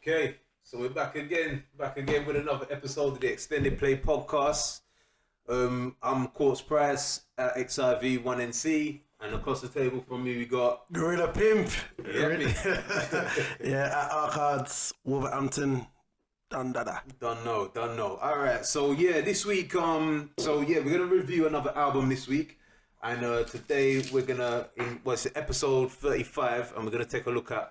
Okay, so we're back again with another episode of the Extended Play podcast. I'm Quartz Price at XIV1NC, and across the table from me we got Gorilla Pimp. Yeah, At Arcards, Wolverhampton, Dundada. Don't know. All right, so yeah, this week, we're gonna review another album this week, and today we're gonna episode 35, and we're gonna take a look at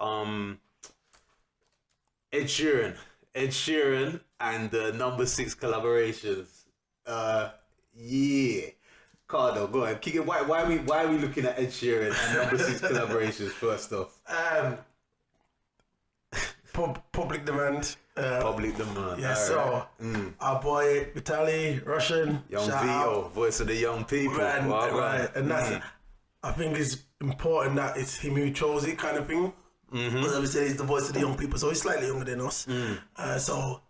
Ed Sheeran and the number 6 collaborations. Yeah. Cardo, go ahead. Kick it. Why are we looking at Ed Sheeran and number 6 collaborations first off? Public demand. Public demand. Yeah, so our boy Vitaly, Russian, Young shout Vito, out. voice of the young people. Right. And that's I think it's important that it's him who chose it kind of thing. Because obviously he's the voice of the young people, so he's slightly younger than us. So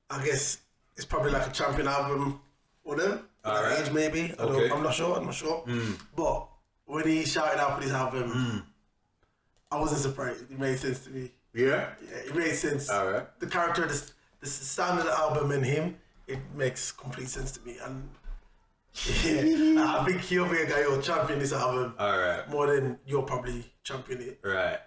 I guess it's probably like a champion album for them. Right. Age maybe. I'm not sure. But when he shouted out for this album, I wasn't surprised. It made sense to me. Yeah, it made sense. All right. The character, the sound of the album and him, it makes complete sense to me. And I think he'll be a guy who'll champion this album. All right. More than you'll probably champion it. Right.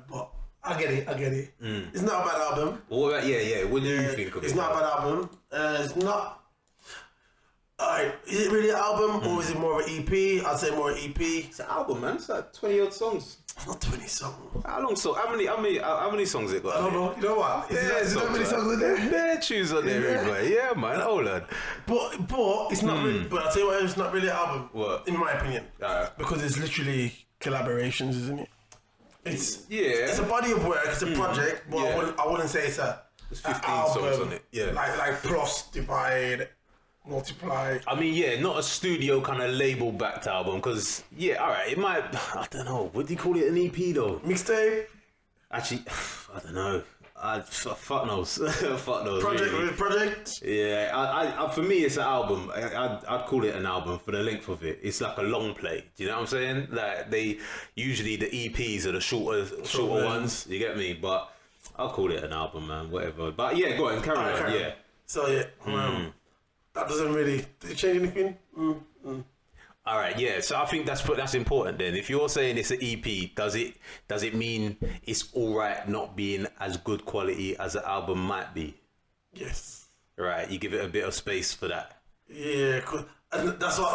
But I get it. It's not a bad album. Well, what about, what do you think of it? It's not a bad album. It's not. Alright, is it really an album or is it more of an EP? I'd say more an EP. It's an album, man. It's like 20 odd songs. It's not 20 songs. How long? So how many songs it got? I don't know. You know what? Is there many songs in there? Bare tunes on there, everybody. Yeah, man. Hold on. But it's not really. But I'll tell you what, it's not really an album. What? In my opinion. Because it's literally collaborations, isn't it? It's a body of work. It's a project, but I wouldn't say it's a. There's 15 album, songs on it. Yeah. Like plus, divide, multiply. I mean, not a studio kind of label backed album, because alright, it might. I don't know. What do you call it? An EP though? Mixtape. Actually, I don't know. Fuck knows. Fuck knows. Project. Yeah, I for me it's an album. I'd call it an album for the length of it. It's like a long play. Do you know what I'm saying? Like they usually the EPs are the shorter ones. You get me? But I'll call it an album, man. Whatever. But yeah, go ahead, carry on. Yeah. So that doesn't really. Did it change anything? All right, yeah. So I think that's important. Then, if you're saying it's an EP, does it mean it's all right not being as good quality as an album might be? Yes. Right. You give it a bit of space for that. Yeah, and that's why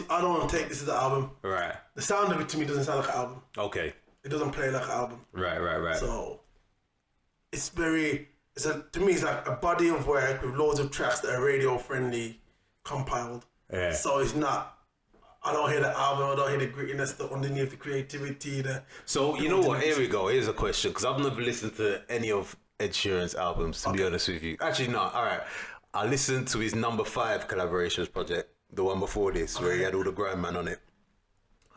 I don't take this as an album. Right. The sound of it to me doesn't sound like an album. Okay. It doesn't play like an album. Right. So it's to me it's like a body of work with loads of tracks that are radio friendly, compiled. Yeah. So it's not. I don't hear the album. I don't hear the grittiness, the underneath, the creativity. So you know what? Here we go. Here's a question, because I've never listened to any of Ed Sheeran's albums, to be honest with you. Actually, no. All right. I listened to his number 5 collaborations project, the one before this, where he had all the grime man on it.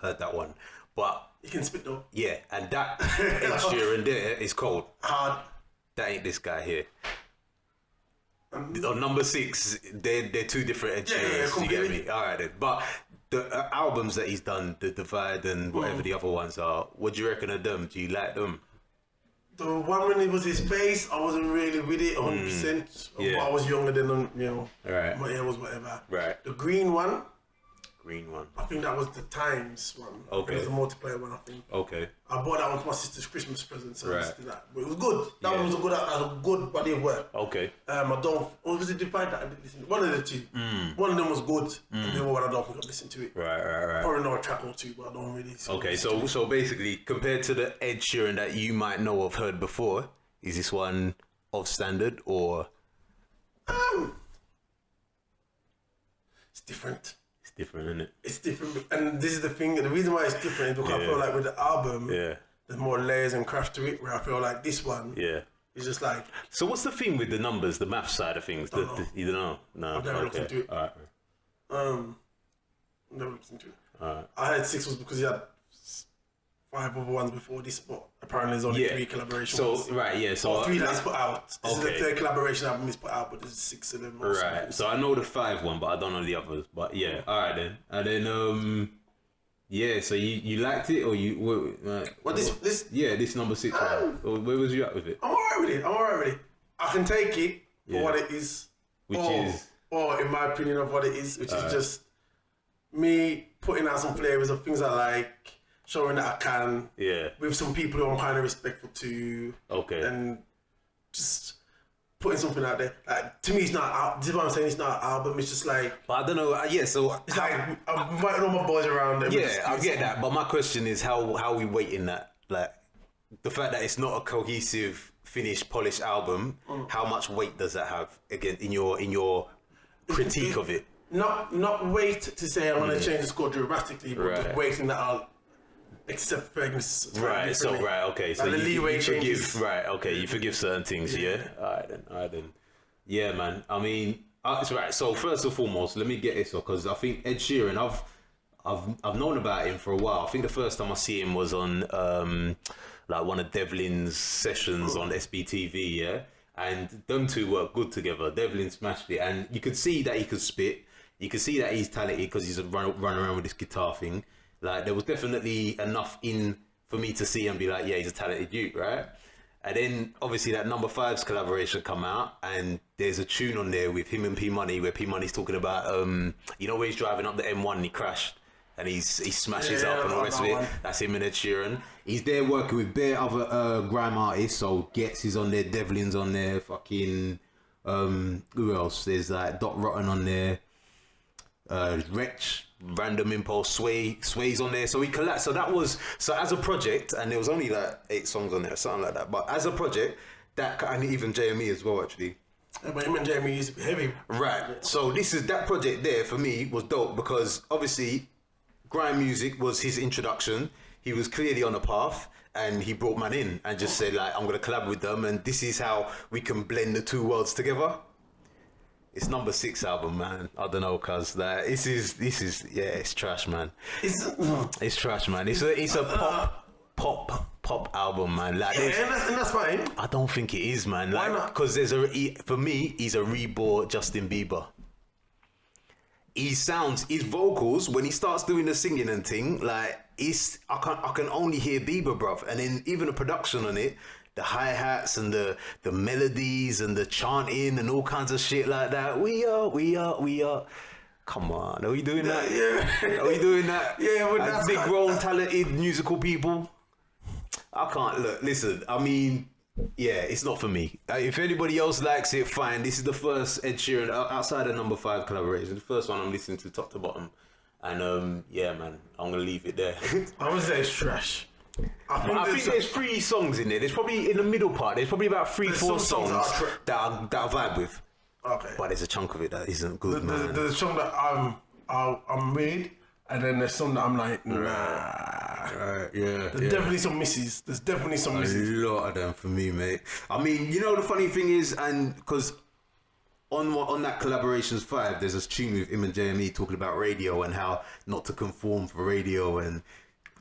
Heard that one, but you can spit though. Yeah, and that Ed Sheeran there is cold. Hard. That ain't this guy here. On number 6, they're 2 different Ed Sheerans. You get me? All right then, but. The albums that he's done, The Divide and whatever the other ones are, what do you reckon of them? Do you like them? The one when it was his face, I wasn't really with it 100%. I was younger than, right. My hair was whatever. Right. The green one. I think that was the Times one. Okay. It was a multiplayer one, I think. Okay. I bought that one for my sister's Christmas present, so I right. just did that. But it was good. That one was a good body of work. Okay. What was it Divide that I didn't listen to? One of the 2. One of them was good, and the other one I don't think I've listened to it. Right. Probably know a track or 2, but I don't really. Okay, so basically, compared to the Ed Sheeran that you might know of heard before, is this one of standard or? It's different. It's different, isn't it? It's different, and this is the thing. The reason why it's different is because I feel like with the album, there's more layers and craft to it. Where I feel like this one, is just like. So what's the theme with the numbers, the math side of things? You don't know? No. I've never looked into it. All right. Never looked into it. All right. I had 6 was because he had 5 other ones before this, but apparently there's only 3 collaborations. So 3 that's put out. This is the 3rd collaboration album he's put out, but there's 6 of them. Right. So I know the 5 one, but I don't know the others. But yeah, all right then. And then Yeah, so you liked it, or you What this? Yeah, this number 6 one. Or where was you at with it? I'm alright with it. I can take it for what it is, or in my opinion of what it is, which is just me putting out some flavors of things I like, showing that I can. Yeah. With some people who I'm kind of respectful to. Okay. And just putting something out there. Like, to me, it's not. This is what I'm saying. It's not an album. It's just like. But I don't know. Yeah. So it's like I'm inviting all my boys around. Yeah, I get that. But my question is, how we weighting that? Like, the fact that it's not a cohesive, finished, polished album. How much weight does that have again in your critique of it? Not wait to say I want to change the score dramatically, but just waiting that I'll accept things. Okay. So the leeway you changes. forgive. Right. Okay. You forgive certain things. Yeah. All right then. Yeah, man. I mean, it's right. So first and foremost, let me get this because I think Ed Sheeran. I've known about him for a while. I think the first time I see him was on like one of Devlin's sessions on SBTV. Yeah. And them two worked good together. Devlin smashed it, and you could see that he could spit. You could see that he's talented because he's run around with this guitar thing. Like, there was definitely enough in for me to see and be like, yeah, he's a talented dude, right? And then, obviously, that Number 5's collaboration come out, and there's a tune on there with him and P Money, where P Money's talking about, you know, where he's driving up the M1 and he crashed, and he smashes up and all the rest of it. That's him and Ed Sheeran. He's there working with bare other grime artists, so Getz is on there, Devlin's on there, fucking, who else? There's like Dot Rotten on there. Wretch, Random Impulse, Sway's on there. So we collapsed. So as a project, and there was only like 8 songs on there, something like that. But as a project, and even JME as well, actually. Yeah, but him and JME used to be heavy. Right. So that project there for me was dope because obviously grime music was his introduction. He was clearly on a path. And he brought man in and just said, like, I'm going to collab with them, and this is how we can blend the two worlds together. It's Number 6 album, man. I don't know, cuz that this is yeah, it's trash, man. It's trash, man. It's a pop album, man. Like, and that's fine. I don't think it is, man. Like, why not? Because for me, he's a reborn Justin Bieber. His vocals when he starts doing the singing and thing, like I can only hear Bieber, bruv. And then even the production on it. The hi-hats and the melodies and the chanting and all kinds of shit like that. We are. Come on, are we doing that? Yeah. Are we doing that? Yeah, well, as big, grown, talented musical people. I can't listen. I mean, yeah, it's not for me. If anybody else likes it, fine. This is the first Ed Sheeran outside of Number 5 collaboration. The first one I'm listening to top to bottom, and yeah, man, I'm gonna leave it there. I would say it's trash. I think there's 3 songs in there. There's probably in the middle part. There's probably about 3-4 songs that I vibe with. Okay. But there's a chunk of it that isn't good, man. There's a song that I'm with, and then there's some that I'm like, nah. Yeah. There's definitely some misses. There's definitely some misses. A lot of them for me, mate. I mean, you know the funny thing is, and because on that Collaborations 5, there's this tune with him and JME talking about radio and how not to conform for radio, and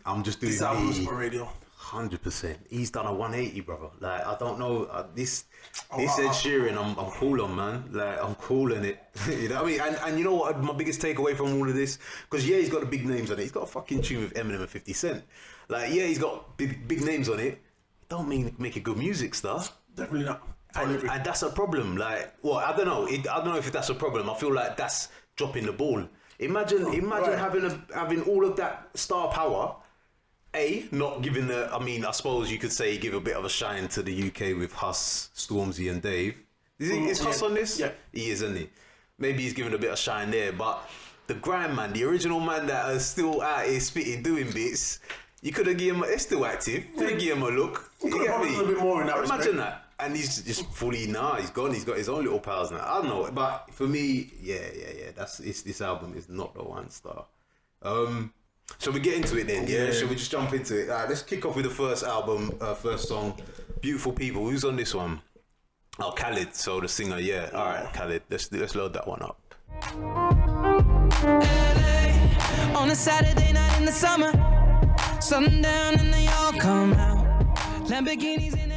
I'm just doing this album's for radio. 100%. He's done a 180, brother. Like, I don't know this Ed Sheeran. I'm cool on, man. Like, I'm cool in it. You know what I mean? And you know what? My biggest takeaway from all of this, because yeah, he's got the big names on it. He's got a fucking tune with Eminem and 50 Cent. Like, yeah, he's got big names on it. Don't mean make it good music, star. Definitely not. And that's a problem. Like, well, I don't know. I don't know if that's a problem. I feel like that's dropping the ball. Imagine having all of that star power. Not giving I suppose you could say give a bit of a shine to the UK with Huss, Stormzy and Dave. Is Huss on this? Yeah. He is, isn't he? Maybe he's giving a bit of shine there, but the grime man, the original man that is still out here spitting, doing bits, you could have given him, it's still active, you could have given him a look. You get me? A little bit more in that Imagine that. And he's just fully, he's gone, he's got his own little pals now. I don't know, but for me, yeah, this album is not the one star. Shall we get into it then? Yeah. Shall we just jump into it? Let's kick off with the first album, first song, Beautiful People. Who's on this one? Oh, Khalid. So the singer, yeah. All right, Khalid. Let's load that one up. LA, on a Saturday night in the summer, sundown and they all come out. Lamborghinis in